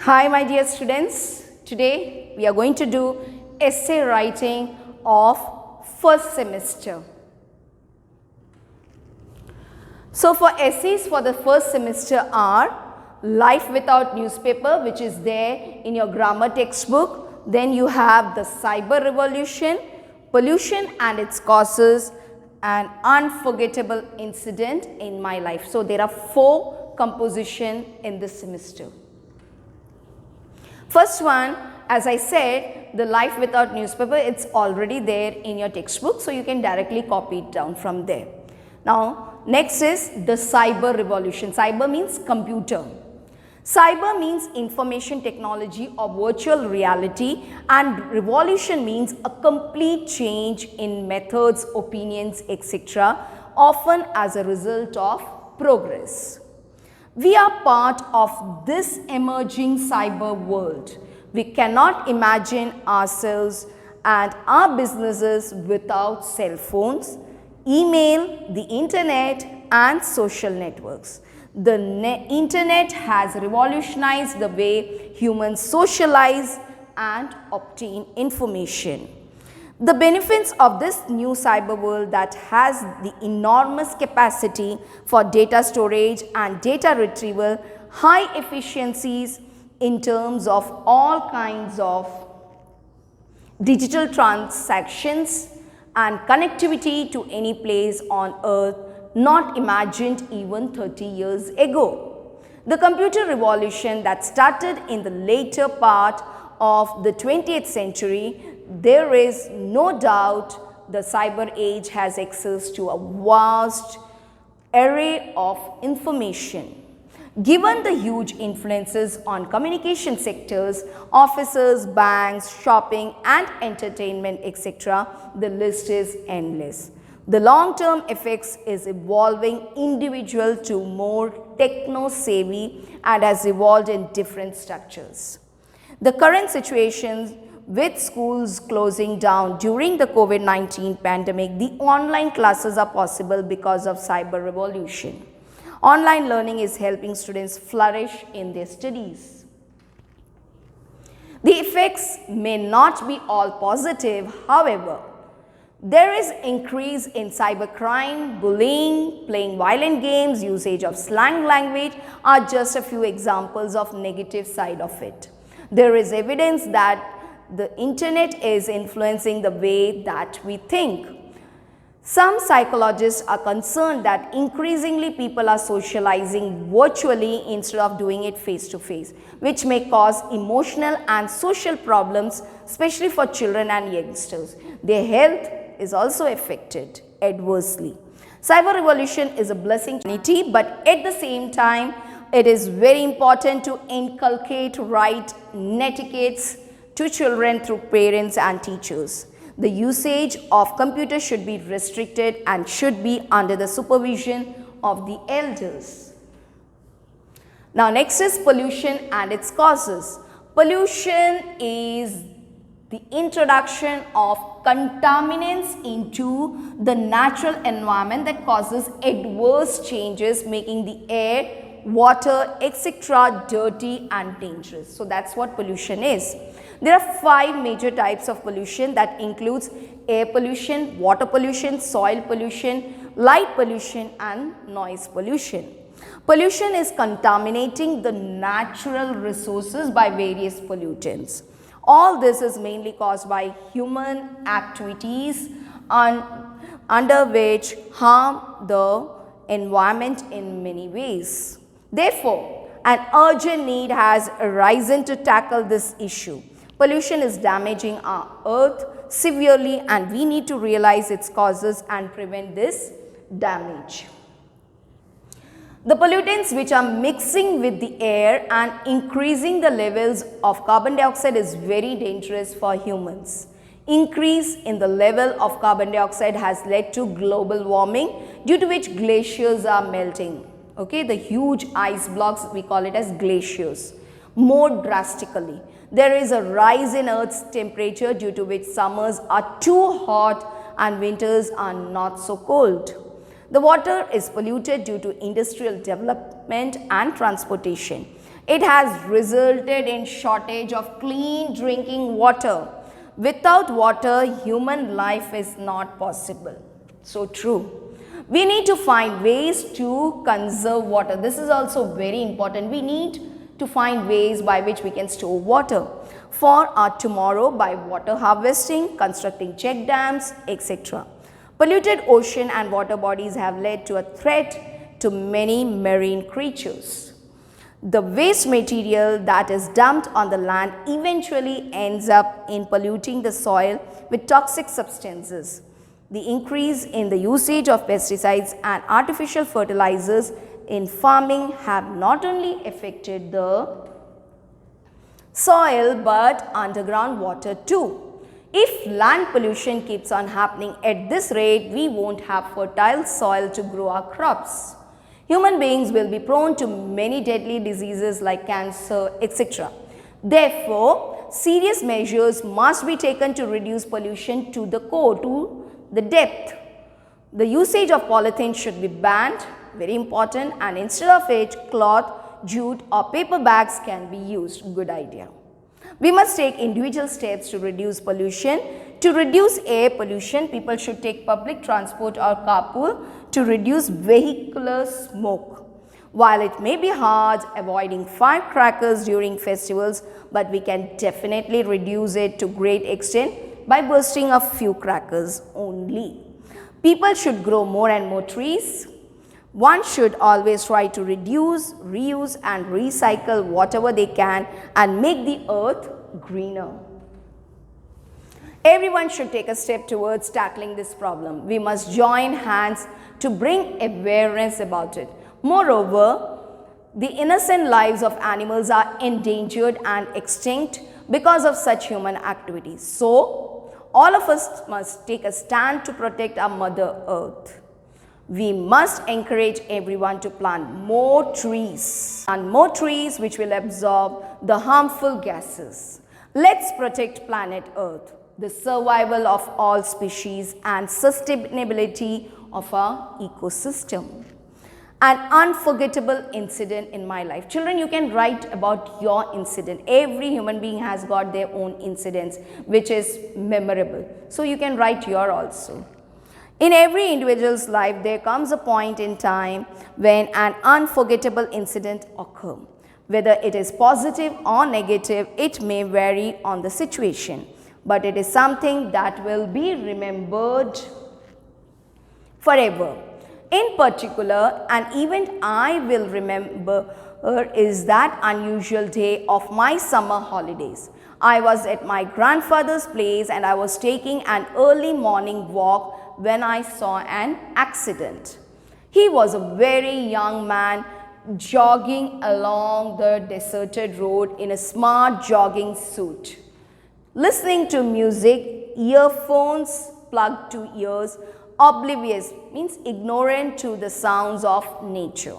Hi my dear students, today we are going to do essay writing of first semester. So for essays for the first semester are Life Without Newspaper, which is there in your grammar textbook. Then you have the Cyber Revolution, Pollution and its Causes, an Unforgettable Incident in My Life. So there are 4 compositions in this semester. First one, as I said, the Life Without Newspaper, it's already there in your textbook, so you can directly copy it down from there. Now, next is the Cyber Revolution. Cyber means computer. Cyber means information technology or virtual reality, and revolution means a complete change in methods, opinions, etc., often as a result of progress. We are part of this emerging cyber world. We cannot imagine ourselves and our businesses without cell phones, email, the internet and social networks. The internet has revolutionized the way humans socialize and obtain information. The benefits of this new cyber world that has the enormous capacity for data storage and data retrieval, high efficiencies in terms of all kinds of digital transactions and connectivity to any place on earth not imagined even 30 years ago. The computer revolution that started in the later part of the 20th century, there is no doubt the cyber age has access to a vast array of information. Given the huge influences on communication sectors, offices, banks, shopping and entertainment, etc., the list is endless. The long-term effects is evolving individual to more techno-savvy and has evolved in different structures. The current situation with schools closing down during the COVID-19 pandemic, the online classes are possible because of cyber revolution. Online learning is helping students flourish in their studies. The effects may not be all positive, however, there is increase in cybercrime, bullying, playing violent games, usage of slang language are just a few examples of negative side of it. There is evidence that the internet is influencing the way that we think. Some psychologists are concerned that increasingly people are socializing virtually instead of doing it face to face, which may cause emotional and social problems, especially for children and youngsters. Their health is also affected adversely. Cyber revolution is a blessing to humanity, but at the same time, it is very important to inculcate right etiquettes to children through parents and teachers. The usage of computers should be restricted and should be under the supervision of the elders. Now next is pollution and its causes. Pollution is the introduction of contaminants into the natural environment that causes adverse changes, making the air, water, etc. dirty and dangerous. So that's what pollution is. There are 5 major types of pollution that includes air pollution, water pollution, soil pollution, light pollution and noise pollution. Pollution is contaminating the natural resources by various pollutants. All this is mainly caused by human activities under which harm the environment in many ways. Therefore, an urgent need has arisen to tackle this issue. Pollution is damaging our earth severely and we need to realize its causes and prevent this damage. The pollutants which are mixing with the air and increasing the levels of carbon dioxide is very dangerous for humans. Increase in the level of carbon dioxide has led to global warming, due to which glaciers are melting. Okay, the huge ice blocks, we call it as glaciers, more drastically. There is a rise in Earth's temperature, due to which summers are too hot and winters are not so cold. The water is polluted due to industrial development and transportation. It has resulted in shortage of clean drinking water. Without water, human life is not possible. So true. We need to find ways to conserve water. This is also very important. We need to find ways by which we can store water for our tomorrow by water harvesting, constructing check dams, etc. Polluted ocean and water bodies have led to a threat to many marine creatures. The waste material that is dumped on the land eventually ends up in polluting the soil with toxic substances. The increase in the usage of pesticides and artificial fertilizers in farming have not only affected the soil but underground water too. If land pollution keeps on happening at this rate, we won't have fertile soil to grow our crops. Human beings will be prone to many deadly diseases like cancer, etc. Therefore, serious measures must be taken to reduce pollution to the core, to the depth. The usage of polythene should be banned, very important, and instead of it, cloth, jute or paper bags can be used. Good idea. We must take individual steps to reduce pollution. To reduce air pollution, people should take public transport or carpool to reduce vehicular smoke. While it may be hard avoiding firecrackers during festivals, but we can definitely reduce it to great extent by bursting a few crackers only. People should grow more and more trees. One should always try to reduce, reuse and recycle whatever they can and make the earth greener. Everyone should take a step towards tackling this problem. We must join hands to bring awareness about it. Moreover, the innocent lives of animals are endangered and extinct because of such human activities. So, all of us must take a stand to protect our Mother Earth. We must encourage everyone to plant more trees and more trees which will absorb the harmful gases. Let's protect planet Earth, the survival of all species and sustainability of our ecosystem. An unforgettable incident in my life. Children, you can write about your incident. Every human being has got their own incidents which is memorable. So you can write your also. In every individual's life, there comes a point in time when an unforgettable incident occurs. Whether it is positive or negative, it may vary on the situation, but it is something that will be remembered forever. In particular, an event I will remember is that unusual day of my summer holidays. I was at my grandfather's place and I was taking an early morning walk when I saw an accident. He was a very young man jogging along the deserted road in a smart jogging suit, listening to music, earphones plugged to ears, oblivious means ignorant to the sounds of nature.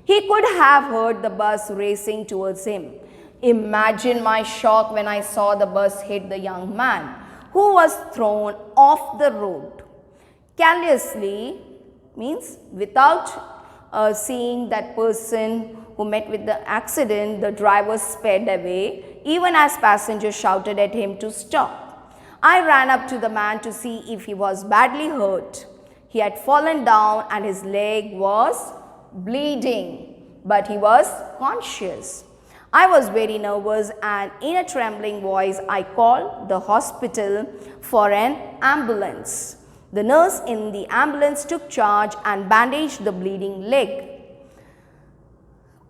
He could have heard the bus racing towards him. Imagine my shock when I saw the bus hit the young man, who was thrown off the road. Carelessly means without seeing that person who met with the accident, the driver sped away even as passengers shouted at him to stop. I ran up to the man to see if he was badly hurt. He had fallen down and his leg was bleeding, but he was conscious. I was very nervous and in a trembling voice I called the hospital for an ambulance. The nurse in the ambulance took charge and bandaged the bleeding leg.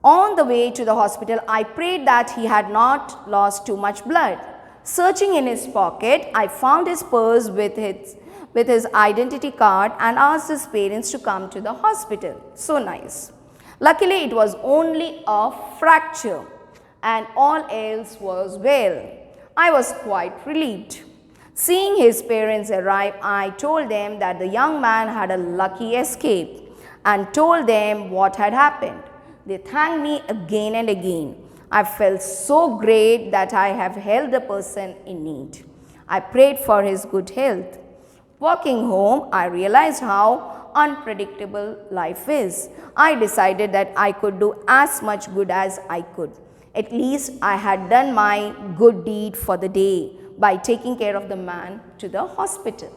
On the way to the hospital, I prayed that he had not lost too much blood. Searching in his pocket, I found his purse with his identity card and asked his parents to come to the hospital. So nice. Luckily, it was only a fracture and all else was well. I was quite relieved. Seeing his parents arrive, I told them that the young man had a lucky escape and told them what had happened. They thanked me again and again. I felt so great that I have helped the person in need. I prayed for his good health. Walking home, I realized how unpredictable life is. I decided that I could do as much good as I could. At least I had done my good deed for the day by taking care of the man to the hospital.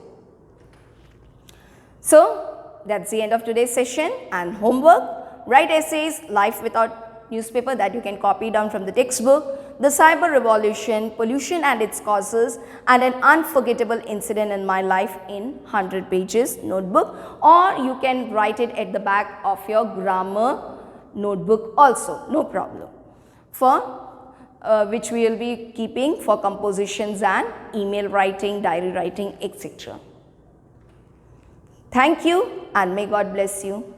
So, that's the end of today's session and homework. Write essays, Life Without Newspaper, that you can copy down from the textbook, The Cyber Revolution, Pollution and its Causes, and an unforgettable incident in my life in 100 pages notebook, or you can write it at the back of your grammar notebook also, no problem, for which we will be keeping for compositions and email writing, diary writing, etc. Thank you and may God bless you.